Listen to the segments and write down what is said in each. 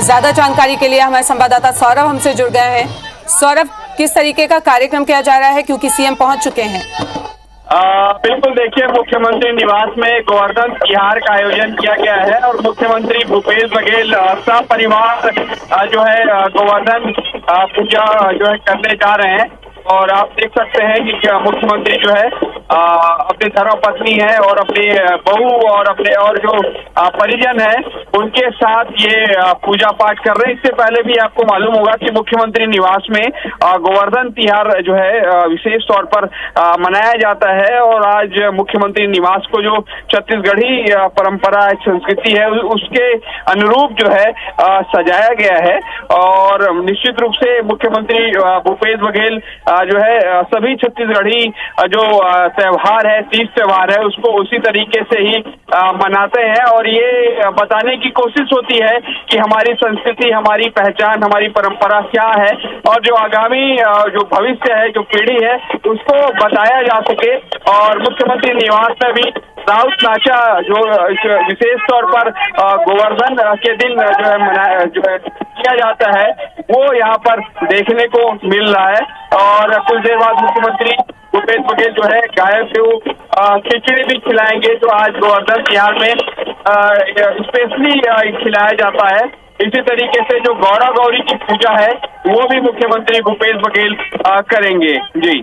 और ज्यादा जानकारी के लिए हमारे संवाददाता सौरभ हमसे जुड़ गए हैं। सौरभ, किस तरीके का कार्यक्रम किया जा रहा है, क्योंकि सीएम पहुंच चुके हैं? बिल्कुल, देखिए, मुख्यमंत्री निवास में गोवर्धन तिहार का आयोजन किया गया है और मुख्यमंत्री भूपेश बघेल सपरिवार जो है गोवर्धन पूजा जो है करने जा रहे हैं। और आप देख सकते हैं कि मुख्यमंत्री जो है अपनी धर्मपत्नी है और अपनी बहू और अपने और जो परिजन है उनके साथ ये पूजा पाठ कर रहे हैं। इससे पहले भी आपको मालूम होगा कि मुख्यमंत्री निवास में गोवर्धन तिहार जो है विशेष तौर पर मनाया जाता है। और आज मुख्यमंत्री निवास को जो छत्तीसगढ़ी परंपरा संस्कृति है उसके अनुरूप जो है सजाया गया है। और निश्चित रूप से मुख्यमंत्री भूपेश बघेल जो है सभी छत्तीसगढ़ी जो त्योहार है, तीज त्योहार है, उसको उसी तरीके से ही मनाते हैं। और ये बताने की कोशिश होती है कि हमारी संस्कृति, हमारी पहचान, हमारी परंपरा क्या है और जो आगामी जो भविष्य है, जो पीढ़ी है, उसको बताया जा सके। और मुख्यमंत्री निवास में भी राउत नाचा जो विशेष तौर पर गोवर्धन के दिन जो है किया जाता है, वो यहाँ पर देखने को मिल रहा है। और कुछ देर बाद मुख्यमंत्री भूपेश बघेल जो है गाय को खिचड़ी भी खिलाएंगे, जो आज गोवर्धन तिहार में स्पेशली खिलाया जाता है। इसी तरीके से जो गौरा गौरी की पूजा है वो भी मुख्यमंत्री भूपेश बघेल करेंगे। जी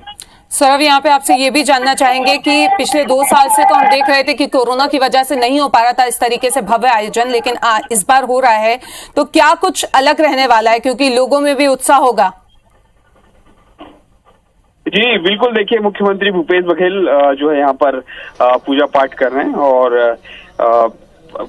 सौरभ, यहाँ पे आपसे ये भी जानना चाहेंगे कि पिछले 2 साल से तो हम देख रहे थे कि कोरोना की वजह से नहीं हो पा रहा था इस तरीके से भव्य आयोजन, लेकिन इस बार हो रहा है, तो क्या कुछ अलग रहने वाला है, क्योंकि लोगों में भी उत्साह होगा? जी बिल्कुल, देखिए, मुख्यमंत्री भूपेश बघेल जो है यहाँ पर पूजा पाठ कर रहे हैं और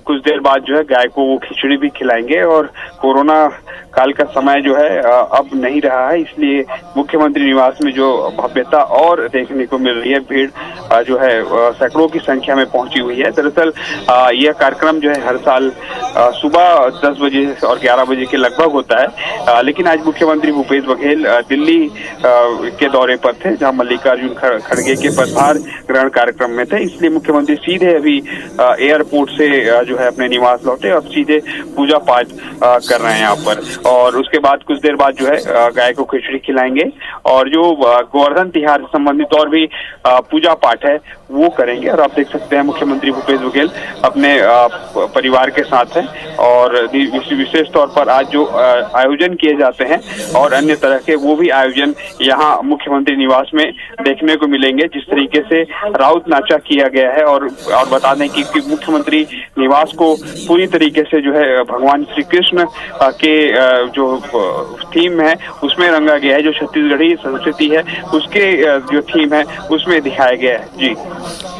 कुछ देर बाद जो है गाय को वो खिचड़ी भी खिलाएंगे। और कोरोना काल का समय जो है अब नहीं रहा है, इसलिए मुख्यमंत्री निवास में जो भव्यता और देखने को मिल रही है, भीड़ जो है सैकड़ों की संख्या में पहुंची हुई है। दरअसल यह कार्यक्रम जो है हर साल सुबह 10 बजे और 11 बजे के लगभग होता है, लेकिन आज मुख्यमंत्री भूपेश बघेल दिल्ली के दौरे पर थे, जहां मल्लिकार्जुन खड़गे के पदभार ग्रहण कार्यक्रम में थे। इसलिए मुख्यमंत्री सीधे अभी एयरपोर्ट से जो है अपने निवास लौटे और सीधे पूजा पाठ कर रहे हैं यहाँ पर। और उसके बाद कुछ देर बाद जो है गाय को खिचड़ी खिलाएंगे और जो गोवर्धन तिहार से संबंधित और भी पूजा पाठ है वो करेंगे। और आप देख सकते हैं मुख्यमंत्री भूपेश बघेल अपने परिवार के साथ हैं और विशेष तौर पर आज जो आयोजन किए जाते हैं और अन्य तरह के वो भी आयोजन यहाँ मुख्यमंत्री निवास में देखने को मिलेंगे। जिस तरीके से राउत नाचा किया गया है और बता दें कि मुख्यमंत्री निवास को पूरी तरीके से जो है भगवान श्री कृष्ण के जो थीम है उसमें रंगा गया है, जो छत्तीसगढ़ी संस्कृति है उसके जो थीम है उसमें दिखाया गया है। जी,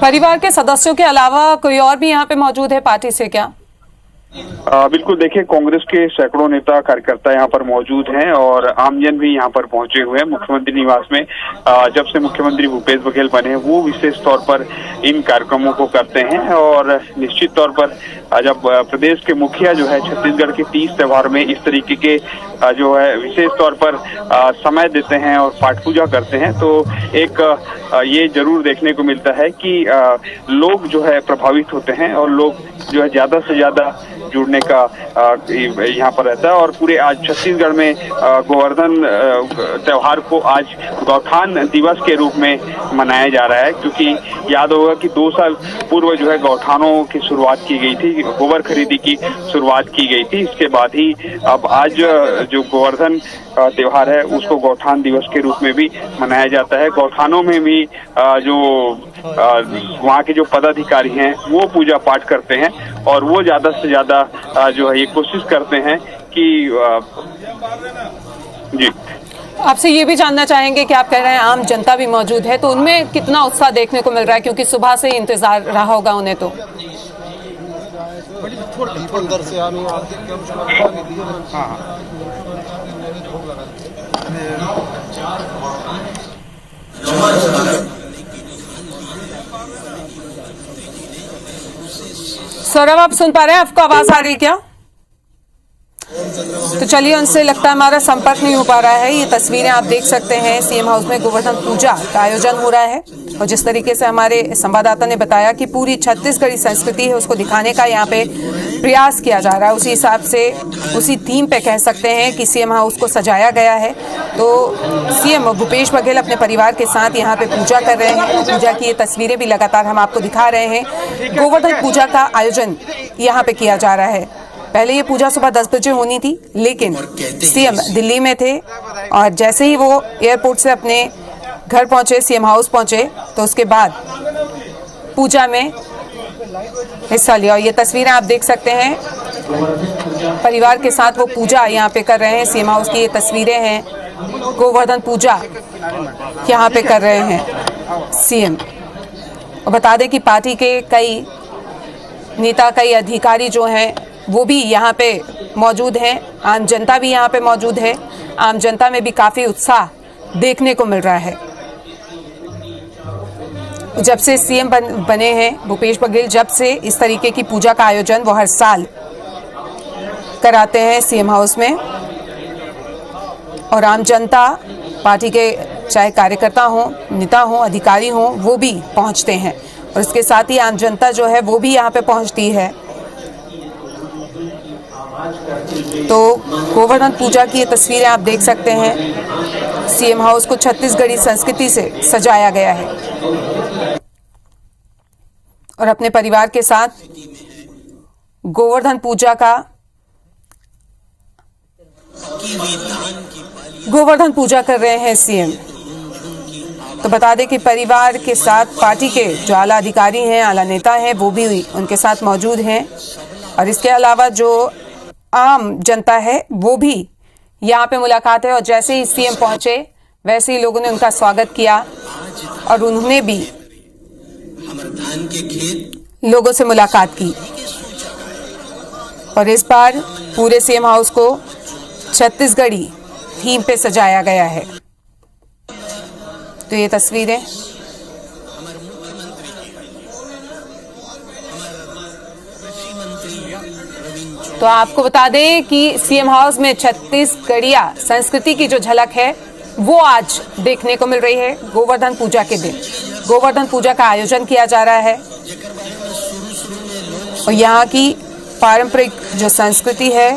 परिवार के सदस्यों के अलावा कोई और भी यहाँ पे मौजूद है पार्टी से क्या? बिल्कुल, देखिए, कांग्रेस के सैकड़ों नेता कार्यकर्ता यहाँ पर मौजूद हैं और आमजन भी यहाँ पर पहुंचे हुए हैं। मुख्यमंत्री निवास में जब से मुख्यमंत्री भूपेश बघेल बने वो विशेष तौर पर इन कार्यक्रमों को करते हैं। और निश्चित तौर पर जब प्रदेश के मुखिया जो है छत्तीसगढ़ के तीज त्योहार में इस तरीके के जो है विशेष तौर पर समय देते हैं और पाठ पूजा करते हैं, तो एक ये जरूर देखने को मिलता है कि लोग जो है प्रभावित होते हैं और लोग जो है ज्यादा से ज्यादा जुड़ने का यहाँ पर रहता है। और पूरे आज छत्तीसगढ़ में गोवर्धन त्योहार को आज गौठान दिवस के रूप में मनाया जा रहा है, क्योंकि याद होगा कि 2 साल पूर्व जो है गौठानों की शुरुआत की गई थी, गोबर खरीदी की शुरुआत की गई थी। इसके बाद ही अब आज जो गोवर्धन त्योहार है उसको गौठान दिवस के रूप में भी मनाया जाता है। गौठानों में भी जो वहाँ के जो पदाधिकारी हैं वो पूजा पाठ करते हैं और वो ज्यादा से ज्यादा जो है ये कोशिश करते हैं कि जी। आपसे ये भी जानना चाहेंगे कि आप कह रहे हैं आम जनता भी मौजूद है, तो उनमें कितना उत्साह देखने को मिल रहा है, क्योंकि सुबह से ही इंतजार रहा होगा उन्हें? तो सौरभ, आप सुन पा रहे हैं? आपको आवाज आ रही क्या? तो चलिए, उनसे लगता है हमारा संपर्क नहीं हो पा रहा है। ये तस्वीरें आप देख सकते हैं, सीएम हाउस में गोवर्धन पूजा का आयोजन हो रहा है और जिस तरीके से हमारे संवाददाता ने बताया कि पूरी छत्तीसगढ़ी संस्कृति है उसको दिखाने का यहाँ पे प्रयास किया जा रहा है। उसी हिसाब से, उसी थीम पे कह सकते हैं कि सीएम हाउस को सजाया गया है। तो सीएम भूपेश बघेल अपने परिवार के साथ यहाँ पे पूजा कर रहे हैं। पूजा की ये तस्वीरें भी लगातार हम आपको दिखा रहे हैं। गोवर्धन पूजा का आयोजन यहाँ पे किया जा रहा है। पहले ये पूजा सुबह 10 बजे होनी थी, लेकिन सीएम दिल्ली में थे और जैसे ही वो एयरपोर्ट से अपने घर पहुंचे, सीएम हाउस पहुंचे, तो उसके बाद पूजा में हिस्सा लिया। और ये तस्वीरें आप देख सकते हैं, परिवार के साथ वो पूजा यहाँ पे कर रहे हैं। सीएम हाउस की ये तस्वीरें हैं, गोवर्धन पूजा यहाँ पे कर रहे हैं सीएम। और बता दें कि पार्टी के कई नेता, कई अधिकारी जो हैं वो भी यहाँ पे मौजूद हैं। आम जनता भी यहाँ पे मौजूद है। आम जनता में भी काफ़ी उत्साह देखने को मिल रहा है। जब से सीएम बने हैं भूपेश बघेल, जब से इस तरीके की पूजा का आयोजन वो हर साल कराते हैं सीएम हाउस में। और आम जनता, पार्टी के चाहे कार्यकर्ता हों, नेता हों, अधिकारी हों, वो भी पहुंचते हैं। और इसके साथ ही आम जनता जो है वो भी यहाँ पे पहुंचती है। तो गोवर्धन पूजा की ये तस्वीरें आप देख सकते हैं। सीएम हाउस को छत्तीसगढ़ी संस्कृति से सजाया गया है और अपने परिवार के साथ गोवर्धन पूजा कर रहे हैं सीएम। तो बता दें कि परिवार के साथ पार्टी के जो आला अधिकारी हैं, आला नेता हैं, वो भी उनके साथ मौजूद हैं। और इसके अलावा जो आम जनता है वो भी यहाँ पे मुलाकात है। और जैसे ही सीएम पहुंचे वैसे ही लोगों ने उनका स्वागत किया और उन्होंने भी लोगों से मुलाकात की। और इस बार पूरे सीएम हाउस को छत्तीसगढ़ी थीम पे सजाया गया है। तो ये तस्वीरें तो आपको बता दें कि सीएम हाउस में छत्तीसगढ़िया संस्कृति की जो झलक है वो आज देखने को मिल रही है। गोवर्धन पूजा के दिन गोवर्धन पूजा का आयोजन किया जा रहा है और यहाँ की पारंपरिक जो संस्कृति है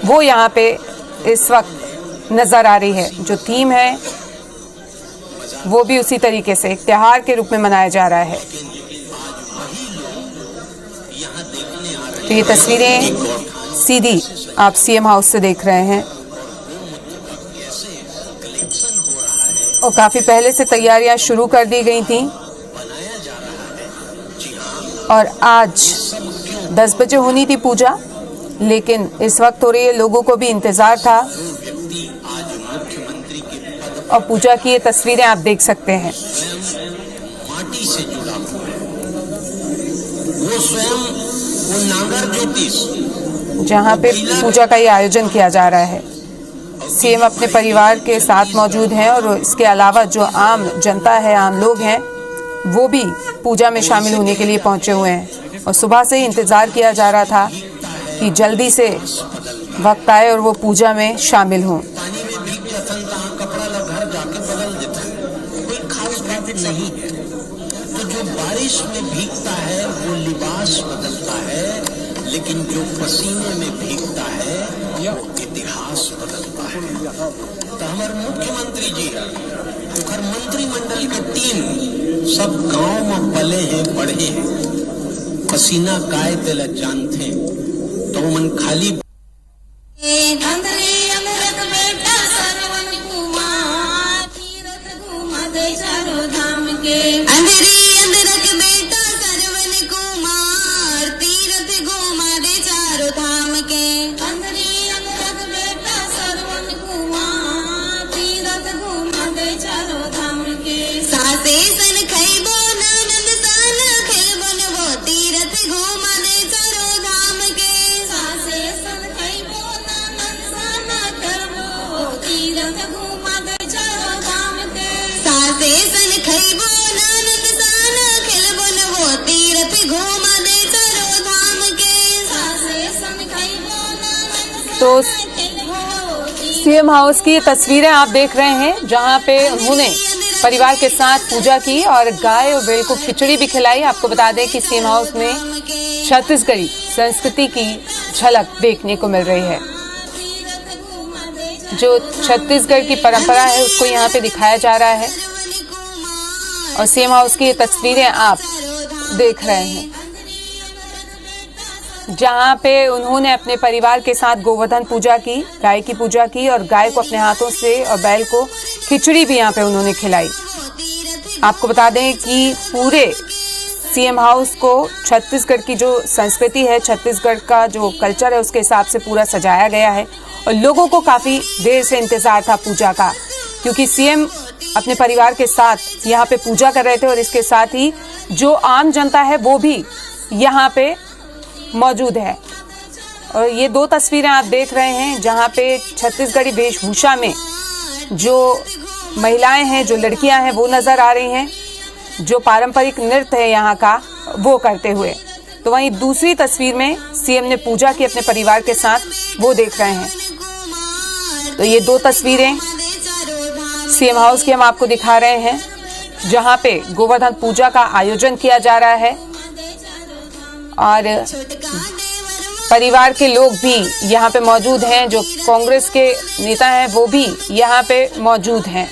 वो यहाँ पे इस वक्त नजर आ रही है। जो थीम है वो भी उसी तरीके से एक त्योहार के रूप में मनाया जा रहा है। तो ये तस्वीरें सीधी आप सीएम हाउस से देख रहे हैं और काफी पहले से तैयारियां शुरू कर दी गई थी और आज 10 बजे होनी थी पूजा, लेकिन इस वक्त हो रही है। लोगों को भी इंतजार था और पूजा की ये तस्वीरें आप देख सकते हैं। माटी से जुड़ा वो स्वयं वो नागर ज्योतिष जहाँ पे पूजा का ये आयोजन किया जा रहा है। सीएम अपने परिवार के साथ मौजूद हैं और इसके अलावा जो आम जनता है, आम लोग हैं, वो भी पूजा में शामिल होने के लिए पहुंचे हुए हैं। और सुबह से ही इंतज़ार किया जा रहा था कि जल्दी से वक्त आए और वो पूजा में शामिल हों। नहीं है तो जो बारिश में भीगता है वो लिबास बदलता है, लेकिन जो पसीने में भीगता है वो इतिहास बदलता है। तो हमारे मुख्यमंत्री जी और मंत्रिमंडल की टीम सब गांव में पले हैं, बढ़े हैं, पसीना काय तेला जानते तो मन खाली तो सीएम हाउस की तस्वीरें आप देख रहे हैं, जहां पे उन्होंने परिवार के साथ पूजा की और गाय और बैल को खिचड़ी भी खिलाई। आपको बता दें कि सीएम हाउस में छत्तीसगढ़ी संस्कृति की झलक देखने को मिल रही है। जो छत्तीसगढ़ की परंपरा है उसको यहाँ पे दिखाया जा रहा है और सीएम हाउस की ये तस्वीरें आप देख रहे हैं, जहां पे उन्होंने अपने परिवार के साथ गोवर्धन पूजा की, गाय की पूजा की और गाय को अपने हाथों से और बैल को खिचड़ी भी यहाँ पे उन्होंने खिलाई। आपको बता दें कि पूरे सीएम हाउस को छत्तीसगढ़ की जो संस्कृति है, छत्तीसगढ़ का जो कल्चर है, उसके हिसाब से पूरा सजाया गया है और लोगों को काफी देर से इंतजार था पूजा का, क्योंकि सीएम अपने परिवार के साथ यहाँ पे पूजा कर रहे थे और इसके साथ ही जो आम जनता है वो भी यहाँ पे मौजूद है। और ये दो तस्वीरें आप देख रहे हैं, जहाँ पे छत्तीसगढ़ी वेशभूषा में जो महिलाएं हैं, जो लड़कियां हैं, वो नजर आ रही हैं, जो पारंपरिक नृत्य है यहाँ का वो करते हुए। तो वहीं दूसरी तस्वीर में सीएम ने पूजा की अपने परिवार के साथ, वो देख रहे हैं। तो ये दो तस्वीरें सीएम हाउस की हम आपको दिखा रहे हैं, जहाँ पे गोवर्धन पूजा का आयोजन किया जा रहा है और परिवार के लोग भी यहाँ पे मौजूद हैं। जो कांग्रेस के नेता हैं वो भी यहाँ पे मौजूद हैं।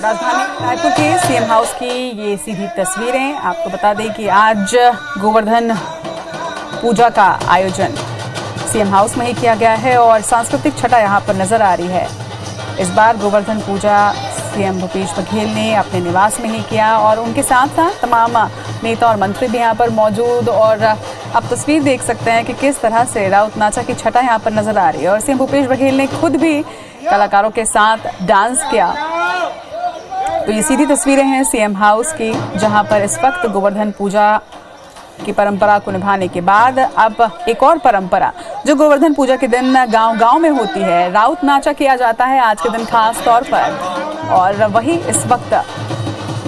राजधानी रायपुर के सीएम हाउस की ये सीधी तस्वीरें। आपको बता दें कि आज गोवर्धन पूजा का आयोजन सीएम हाउस में ही किया गया है और सांस्कृतिक छटा यहाँ पर नजर आ रही है। इस बार गोवर्धन पूजा सीएम भूपेश बघेल ने अपने निवास में ही किया और उनके साथ साथ तमाम नेता और मंत्री भी यहाँ पर मौजूद और आप तस्वीर देख सकते हैं कि किस तरह से राउत नाचा की छटा यहाँ पर नजर आ रही है और सीएम भूपेश बघेल ने खुद भी कलाकारों के साथ डांस किया। तो ये सीधी तस्वीरें हैं सीएम हाउस की, जहां पर इस वक्त गोवर्धन पूजा की परंपरा को निभाने के बाद अब एक और परंपरा जो गोवर्धन पूजा के दिन गांव-गांव में होती है, राउत नाचा किया जाता है आज के दिन खास तौर पर। और वही इस वक्त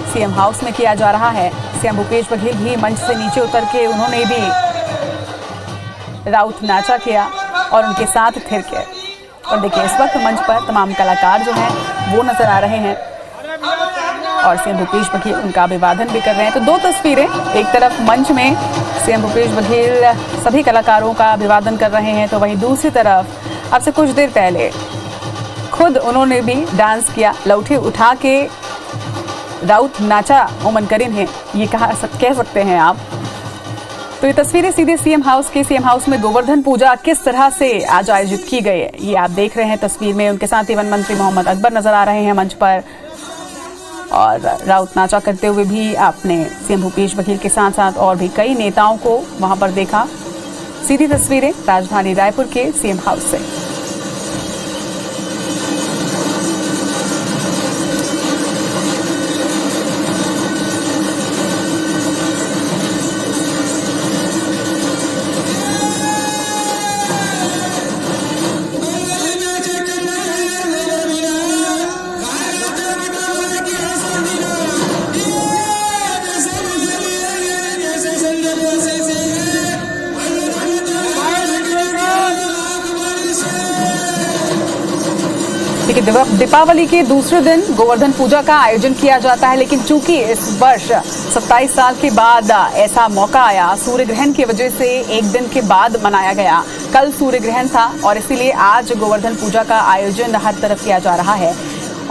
सीएम हाउस में किया जा रहा है। सीएम भूपेश बघेल भी मंच से नीचे उतर के उन्होंने भी राउत नाचा किया और उनके साथ थिरके। और देखिए इस वक्त मंच पर तमाम कलाकार जो हैं वो नजर आ रहे हैं और सीएम भूपेश बघेल उनका अभिवादन भी कर रहे हैं। तो दो तस्वीरें, एक तरफ मंच में सीएम भूपेश बघेल सभी कलाकारों का अभिवादन कर रहे हैं, तो वहीं दूसरी तरफ अब से कुछ देर पहले खुद उन्होंने भी डांस किया, लौठी उठा के राउत नाचा ओमन करीन है, ये कह सकते हैं आप। तो ये तस्वीरें सीधे सीएम हाउस में गोवर्धन पूजा किस तरह से आज आयोजित की गई है ये आप देख रहे हैं तस्वीर में। उनके साथ ही वन मंत्री मोहम्मद अकबर नजर आ रहे हैं मंच पर और राउत नाचा करते हुए भी आपने सीएम भूपेश बघेल के साथ साथ और भी कई नेताओं को वहां पर देखा। सीधी तस्वीरें राजधानी रायपुर के सीएम हाउस से। दीपावली के दूसरे दिन गोवर्धन पूजा का आयोजन किया जाता है, लेकिन चूंकि इस वर्ष 27 साल के बाद ऐसा मौका आया, सूर्य ग्रहण की वजह से एक दिन के बाद मनाया गया। कल सूर्य ग्रहण था और इसीलिए आज गोवर्धन पूजा का आयोजन हर तरफ किया जा रहा है।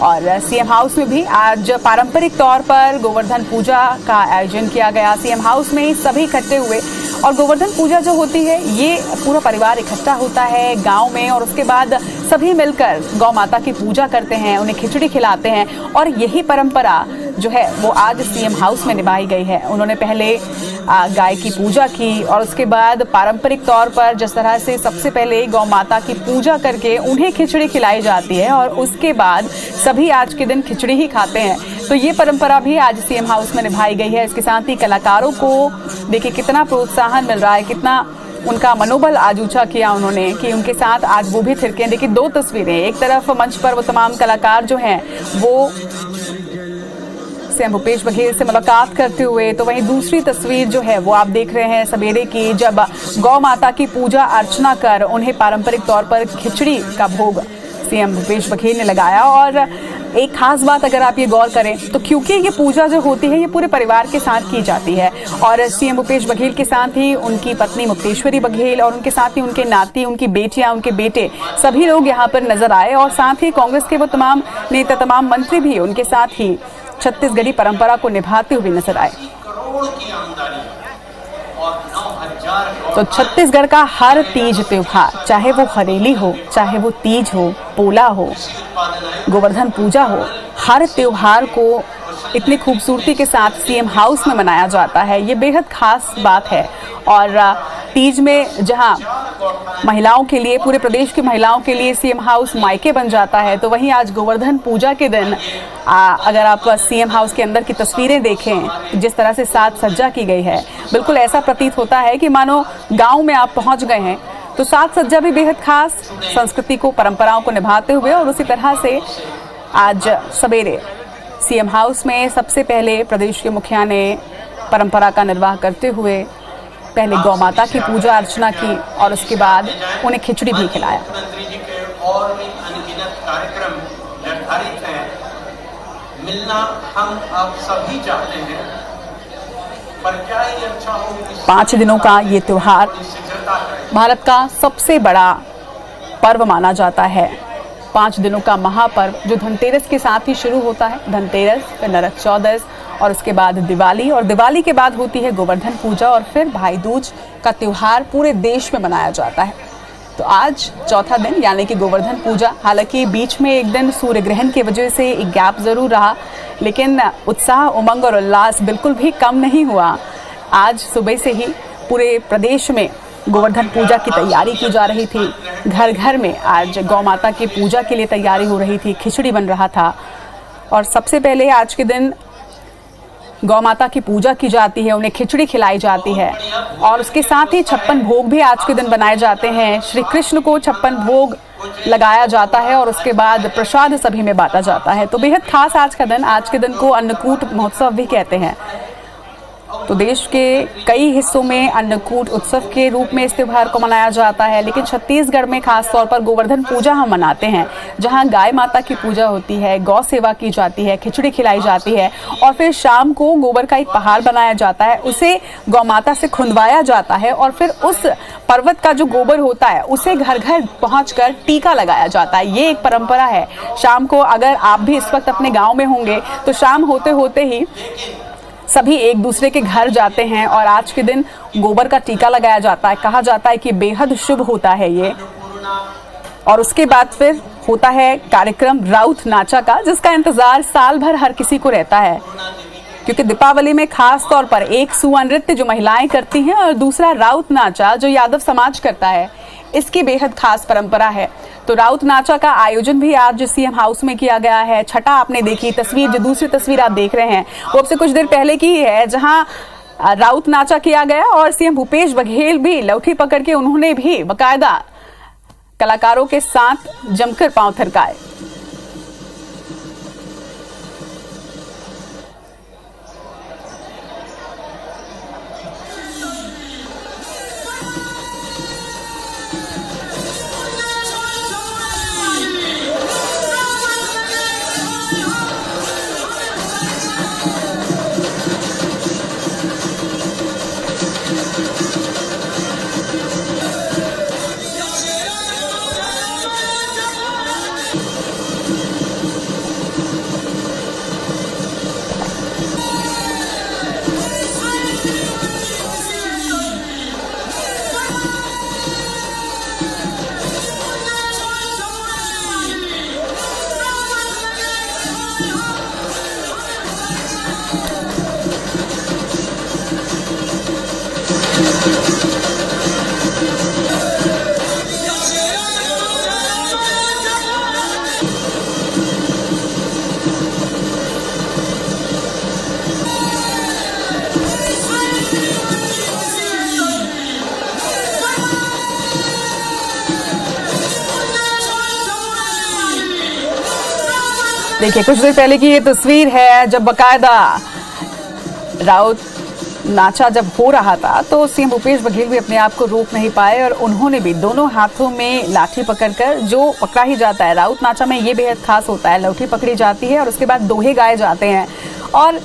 और सीएम हाउस में भी आज पारंपरिक तौर पर गोवर्धन पूजा का आयोजन किया गया। सीएम हाउस में सभी इकट्ठे हुए और गोवर्धन पूजा जो होती है ये पूरा परिवार इकट्ठा होता है गांव में और उसके बाद सभी मिलकर गौ माता की पूजा करते हैं, उन्हें खिचड़ी खिलाते हैं और यही परंपरा जो है वो आज सीएम हाउस में निभाई गई है। उन्होंने पहले गाय की पूजा की और उसके बाद पारंपरिक तौर पर जिस तरह से सबसे पहले गौ माता की पूजा करके उन्हें खिचड़ी खिलाई जाती है और उसके बाद सभी आज के दिन खिचड़ी ही खाते हैं। तो ये परंपरा भी आज सीएम हाउस में निभाई गई है। इसके साथ ही कलाकारों को देखिए कितना प्रोत्साहन मिल रहा है, कितना उनका मनोबल आज ऊंचा किया उन्होंने कि उनके साथ आज वो भी थिरके। देखिए दो तस्वीरें, एक तरफ मंच पर वो तमाम कलाकार जो हैं वो सीएम भूपेश बघेल से मुलाकात करते हुए, तो वहीं दूसरी तस्वीर जो है वो आप देख रहे हैं सवेरे की, जब गौ माता की पूजा अर्चना कर उन्हें पारंपरिक तौर पर खिचड़ी का भोग सीएम भूपेश बघेल ने लगाया। और एक खास बात अगर आप ये गौर करें तो क्योंकि ये पूजा जो होती है ये पूरे परिवार के साथ की जाती है और सीएम भूपेश बघेल के साथ ही उनकी पत्नी मुक्तेश्वरी बघेल और उनके साथ ही उनके नाती, उनकी बेटियां, उनके बेटे, सभी लोग यहाँ पर नजर आए और साथ ही कांग्रेस के वो तमाम नेता, तमाम मंत्री भी उनके साथ ही छत्तीसगढ़ी परंपरा को निभाते हुए नजर आए। तो छत्तीसगढ़ का हर तीज त्योहार, चाहे वो हरेली हो, चाहे वो तीज हो, पोला हो, गोवर्धन पूजा हो, हर त्योहार को इतनी खूबसूरती के साथ सीएम हाउस में मनाया जाता है। ये बेहद खास बात है। और तीज में जहां महिलाओं के लिए, पूरे प्रदेश की महिलाओं के लिए सीएम हाउस मायके बन जाता है, तो वहीं आज गोवर्धन पूजा के दिन अगर आप सीएम हाउस के अंदर की तस्वीरें देखें, जिस तरह से साज सज्जा की गई है, बिल्कुल ऐसा प्रतीत होता है कि मानो गांव में आप पहुंच गए हैं। तो साज सज्जा भी बेहद खास, संस्कृति को, परंपराओं को निभाते हुए। और उसी तरह से आज सवेरे सीएम हाउस में सबसे पहले प्रदेश के मुखिया ने परंपरा का निर्वाह करते हुए पहले गौ माता की पूजा अर्चना की और उसके बाद उन्हें खिचड़ी भी खिलाया। मुख्यमंत्री जी के और भी अनगिनत कार्यक्रम निर्धारित हैं, मिलना हम आप सभी चाहते हैं, पर क्या ये अच्छा हो कि 5 दिनों का ये त्योहार भारत का सबसे बड़ा पर्व माना जाता है। 5 दिनों का महापर्व जो धनतेरस के साथ ही शुरू होता है। धनतेरस, फिर नरक चौदस और उसके बाद दिवाली, और दिवाली के बाद होती है गोवर्धन पूजा और फिर भाई दूज का त्योहार पूरे देश में मनाया जाता है। तो आज चौथा दिन यानी कि गोवर्धन पूजा, हालांकि बीच में एक दिन सूर्य ग्रहण की वजह से एक गैप जरूर रहा, लेकिन उत्साह, उमंग और उल्लास बिल्कुल भी कम नहीं हुआ। आज सुबह से ही पूरे प्रदेश में गोवर्धन पूजा की तैयारी की जा रही थी। घर घर में आज गौ माता की पूजा के लिए तैयारी हो रही थी, खिचड़ी बन रहा था। और सबसे पहले आज के दिन गौ माता की पूजा की जाती है, उन्हें खिचड़ी खिलाई जाती है और उसके साथ ही 56 भोग भी आज के दिन बनाए जाते हैं। श्री कृष्ण को 56 भोग लगाया जाता है और उसके बाद प्रसाद सभी में बांटा जाता है। तो बेहद खास आज का दिन, आज के दिन को अन्नकूट महोत्सव भी कहते हैं। तो देश के कई हिस्सों में अन्नकूट उत्सव के रूप में इस त्योहार को मनाया जाता है, लेकिन छत्तीसगढ़ में खास तौर पर गोवर्धन पूजा हम मनाते हैं, जहां गाय माता की पूजा होती है, गौ सेवा की जाती है, खिचड़ी खिलाई जाती है और फिर शाम को गोबर का एक पहाड़ बनाया जाता है, उसे गौ माता से खुंदवाया जाता है और फिर उस पर्वत का जो गोबर होता है उसे घर घर पहुंचकर टीका लगाया जाता है। ये एक परंपरा है। शाम को अगर आप भी इस वक्त अपने गाँव में होंगे तो शाम होते होते ही सभी एक दूसरे के घर जाते हैं और आज के दिन गोबर का टीका लगाया जाता है। कहा जाता है कि बेहद शुभ होता है ये। और उसके बाद फिर होता है कार्यक्रम राउत नाचा का, जिसका इंतजार साल भर हर किसी को रहता है, क्योंकि दीपावली में खास तौर पर एक सुआ नृत्य जो महिलाएं करती हैं और दूसरा राउत नाचा जो यादव समाज करता है, इसकी बेहद खास परंपरा है। तो राउत नाचा का आयोजन भी आज सीएम हाउस में किया गया है। छठा आपने देखी तस्वीर, जो दूसरी तस्वीर आप देख रहे हैं वो अब से कुछ देर पहले की ही है, जहां राउत नाचा किया गया और सीएम भूपेश बघेल भी लौठी पकड़ के उन्होंने भी बाकायदा कलाकारों के साथ जमकर पांव थरकाए। देखिए कुछ देर पहले की ये तस्वीर है, जब बकायदा राउत नाचा जब हो रहा था तो सीएम भूपेश बघेल भी अपने आप को रोक नहीं पाए और उन्होंने भी दोनों हाथों में लाठी पकड़कर, जो पकड़ा ही जाता है राउत नाचा में ये बेहद खास होता है, लाठी पकड़ी जाती है और उसके बाद दोहे गाए जाते हैं और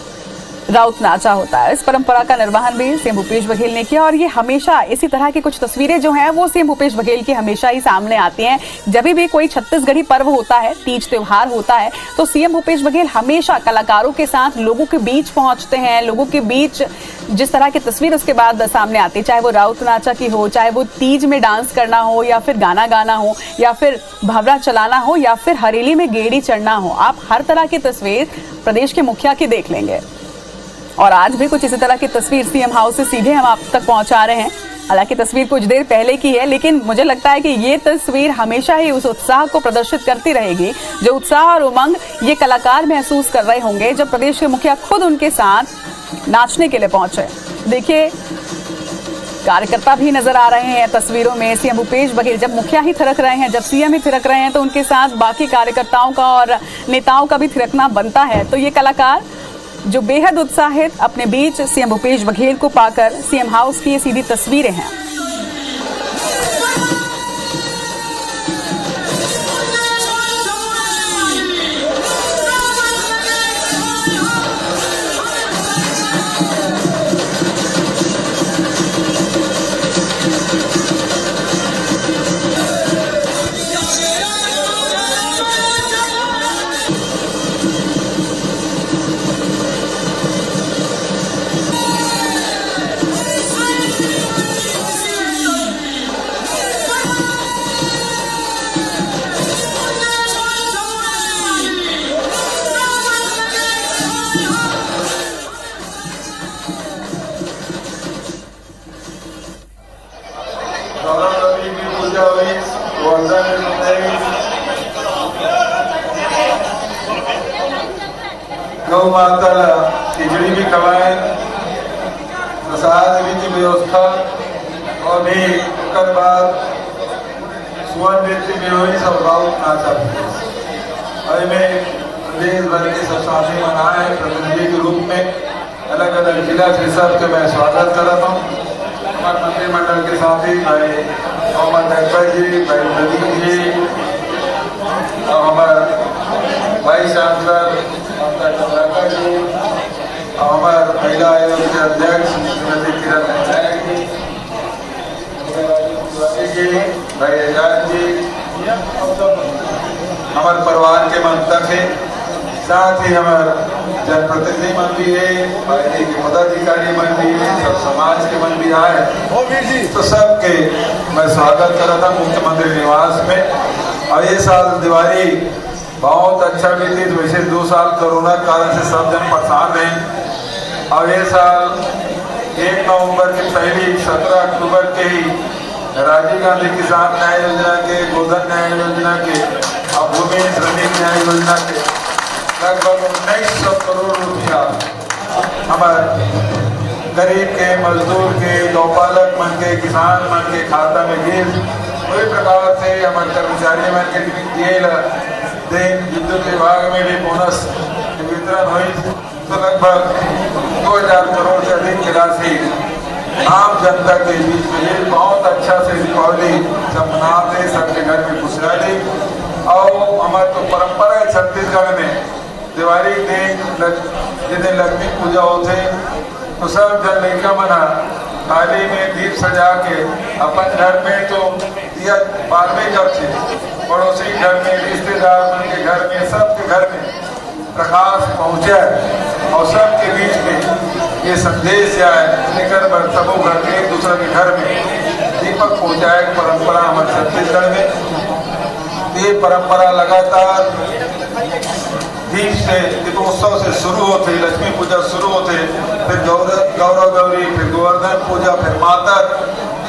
राउत नाचा होता है। इस परंपरा का निर्वहन भी सीएम भूपेश बघेल ने किया और ये हमेशा इसी तरह की कुछ तस्वीरें जो हैं वो सीएम भूपेश बघेल की हमेशा ही सामने आती हैं। जब भी कोई छत्तीसगढ़ी पर्व होता है, तीज त्योहार होता है, तो सीएम भूपेश बघेल हमेशा कलाकारों के साथ लोगों के बीच पहुंचते हैं। लोगों के बीच जिस तरह की तस्वीर उसके बाद सामने आती है, चाहे वो राउत नाचा की हो, चाहे वो तीज में डांस करना हो या फिर गाना गाना हो या फिर भवरा चलाना हो या फिर हरेली में गेड़ी चढ़ना हो, आप हर तरह की तस्वीर प्रदेश के मुखिया की देख लेंगे। और आज भी कुछ इसी तरह की तस्वीर सीएम हाउस से सीधे हम आप तक पहुंचा रहे हैं। हालांकि तस्वीर कुछ देर पहले की है, लेकिन मुझे लगता है कि ये तस्वीर हमेशा ही उस उत्साह को प्रदर्शित करती रहेगी जो उत्साह और उमंग ये कलाकार महसूस कर रहे होंगे जब प्रदेश के मुखिया खुद उनके साथ नाचने के लिए पहुंचे। देखिए कार्यकर्ता भी नजर आ रहे हैं तस्वीरों में। सीएम भूपेश बघेल जब मुखिया ही थिरक रहे हैं, जब सीएम ही थिरक रहे हैं, तो उनके साथ बाकी कार्यकर्ताओं का और नेताओं का भी थिरकना बनता है। तो ये कलाकार जो बेहद उत्साहित अपने बीच सीएम भूपेश बघेल को पाकर, सीएम हाउस की ये सीधी तस्वीरें हैं। गौ माता खिचड़ी भी खवाए, प्रसाद भी की व्यवस्था और भी कर बाद सुवन नृत्य भी हुई, सब गाँव नाचा। में प्रदेश भर के सब साथी मनाए प्रतिनिधि के रूप में अलग अलग जिला के सबके मैं स्वागत करता हूँ। हमारे मंत्रिमंडल के साथी भाई मोहम्मद अकबर जी, भाई नदीम जी और हमारे वाइस चांसलर ममता चंद्राकर जी और हमारे महिला आयोग के अध्यक्ष श्रीमती किरण नायक जी, भाई आजाद जी, हमारे परिवार के मंत्री है, साथ ही हमारे जनप्रतिनिधि मंत्री है, पार्टी के पदाधिकारी मंत्री है, सब समाज के मंत्री आए, तो सबके मैं स्वागत कर रहा था मुख्यमंत्री निवास में। और ये साल दिवाली बहुत अच्छा बीती, वैसे 2 साल कोरोना के कारण से सब जन परेशान रहे। और ये साल 1 नवंबर की पहली 17 अक्टूबर के ही राजीव गांधी किसान न्याय योजना के, गोधन न्याय योजना के और भूमि श्रमिक न्याय योजना के लगभग 1900 करोड़ रुपया हमारे गरीब के, मजदूर के, गौपालक मन के, किसान मन के खाता में गिर। वही प्रकार से हमारे कर्मचारी मन के दिन विद्युत विभाग में भी बोनस वितरण हुई, तो लगभग 2000 करोड़ से अधिक की राशि आम जनता के बीच में बहुत अच्छा से दीपावली सब मनाते, सबके घर में खुशहाली। और हमारे तो परंपरा है छत्तीसगढ़ में दिवाली जिस दिन लक्ष्मी पूजा होते तो सब जन लड़का मना थाली में दीप सजा के अपन घर में तो दिया बारहवें घर थे, पड़ोसी घर में, रिश्तेदार मन के घर में, सबके घर में प्रकाश पहुँचा और सबके बीच में ये संदेश आए लेकर सबों घर के एक दूसरे के घर में दीपक पहुँचाए परंपरा हमारे छत्तीसगढ़ में। ये परंपरा लगातार दीप से, दीपोत्सव से शुरू होते, लक्ष्मी पूजा शुरू होते, फिर गौरव गौरी, फिर गोवर्धन पूजा, फिर मातर,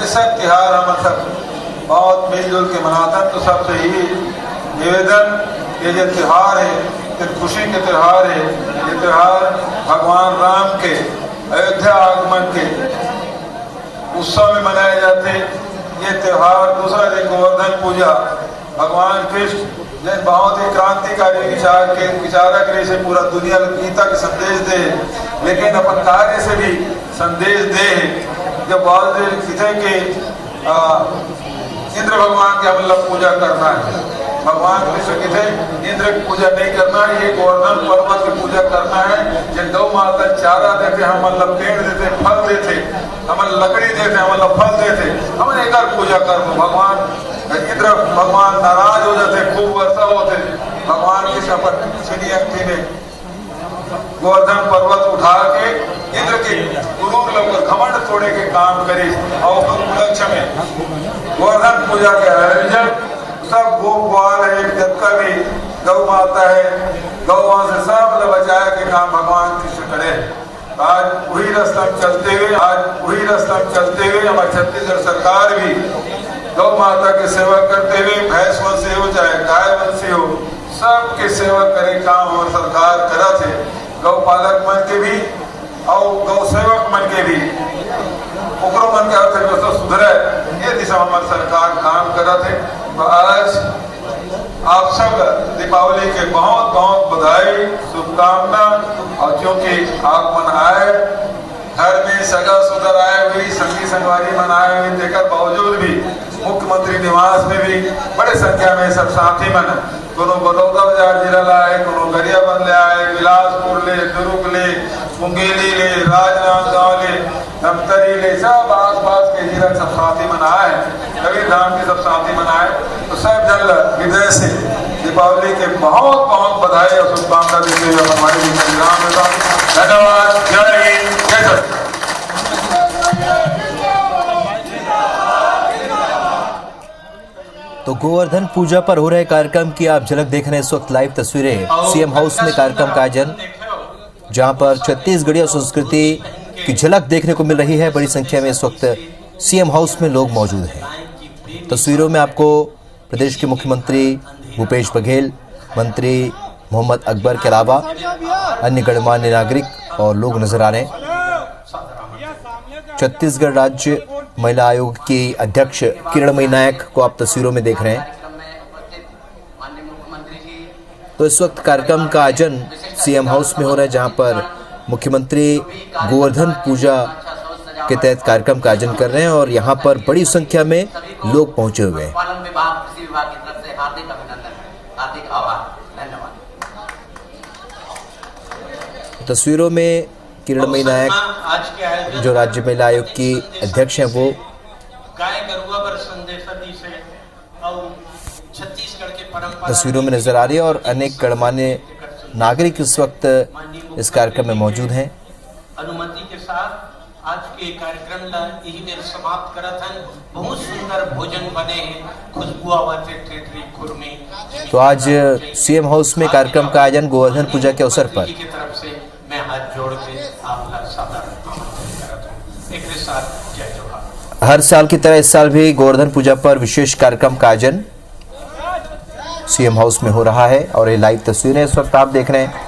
ये सब त्योहार हम सब बहुत मिलजुल के मनाते हैं। तो सबसे ही निवेदन, ये जो त्योहार है ये खुशी के त्योहार है, ये त्योहार भगवान राम के अयोध्या आगमन के उत्सव में मनाए जाते। ये त्योहार दूसरा दिन गोवर्धन पूजा, भगवान कृष्ण जैन बहुत ही क्रांतिकारी विचारक रहे से पूरा दुनिया गीता के संदेश दे, लेकिन अपन कार्य से भी संदेश दे। जब बहुत किसी के इंद्र भगवान की मतलब पूजा करना है, भगवान कृष्ण किसे इंद्र की पूजा नहीं करना है, ये गोवर्धन पर्वत की पूजा करना है। जिन गौ माता चारा देते, हम मतलब पेड़ देते, फल देते, हम लकड़ी देते, हम मतलब फल देते, हम एक पूजा कर भगवान इंद्र भगवान नाराज हो जाते, खूब वर्षा होते, भगवान की शपथ सीधी अक्ति में गोवर्धन पर्वत उठा के इंद्र के गुरूर लोग घमंड तोड़े के काम करे। और उपलक्ष्य में गोवर्धन पूजा के आयोजन सब गो ग्वाल है, जबका भी गौ माता है, गौ से सब बचाया के काम भगवान कृष्ण करे। आज वही रास्ता चलते हुए हमारे छत्तीसगढ़ सरकार भी गौ माता की सेवा करते हुए, भैंस वंशी हो चाहे गाय वंशी हो, सबके सेवा करे काम हमारे सरकार करा थे। गौ पालक मन के भी और गौ सेवक मन के भी ओकरो मन के अर्थव्यवस्था सुधरे, ये दिशा हमारी सरकार काम करा थे। तो आज आप सब दीपावली के बहुत बहुत बधाई, शुभकामना। और क्योंकि आगमन आए, घर में सगा सुधर आए हुई, संगी संगवारी मनाए हुए देकर बावजूद भी मुख्यमंत्री निवास में भी बड़े संख्या में सब साथी मन, कोनो बड़ौदा बाजार जिला लाए, कोनो गरियाबंद ले आए, बिलासपुर ले, दुर्ग ले, मुंगेली ले, राजनांदगांव ले, धमतरी ले, सब आस पास के जिला सब साथी मनाए, कबीर धाम के सब साथी मनाए। तो सब जन हृदय से दीपावली के बहुत बहुत बधाई और शुभकामना देते हुए हमारे विराम देता हूँ। धन्यवाद। जय हिंद, जय सर। तो गोवर्धन पूजा पर हो रहे कार्यक्रम की आप झलक देख रहे हैं इस वक्त लाइव तस्वीरें सीएम हाउस में कार्यक्रम का आयोजन, जहां पर छत्तीसगढ़ी संस्कृति की झलक देखने को मिल रही है। बड़ी संख्या में इस वक्त सीएम हाउस में लोग मौजूद हैं। तस्वीरों में आपको प्रदेश के मुख्यमंत्री भूपेश बघेल, मंत्री मोहम्मद अकबर के अलावा अन्य गणमान्य नागरिक और लोग नजर आ रहे हैं। छत्तीसगढ़ राज्य महिला आयोग की अध्यक्ष किरणमयी नायक को आप तस्वीरों में देख रहे हैं। तो इस वक्त कार्यक्रम का आयोजन सीएम हाउस में हो रहा है, जहां पर मुख्यमंत्री गोवर्धन पूजा के तहत कार्यक्रम का आयोजन कर रहे हैं और यहां पर बड़ी संख्या में लोग पहुंचे हुए हैं। तस्वीरों में किरणमयी नायक जो राज्य महिला आयोग की अध्यक्ष हैं वो तस्वीरों में नजर आ रही है और अनेक गणमान्य नागरिक इस वक्त इस कार्यक्रम में मौजूद हैं। अनुमति के साथ आज के कार्यक्रम ला यही मेरे समाप्त करत हैं। बहुत सुंदर भोजन बने हैं, खुशबू आवत है ठेठरी खुरमी। तो आज सीएम हाउस में कार्यक्रम का आयोजन गोवर्धन पूजा के अवसर पर की तरफ से मैं हाथ जोड़ के आपका सादर आमंत्रित करता हूं। एक साथ जय जोहार। हर साल की तरह इस साल भी गोवर्धन पूजा पर विशेष कार्यक्रम का आयोजन सीएम हाउस में हो रहा है और ये लाइव तस्वीरें इस वक्त आप देख रहे हैं।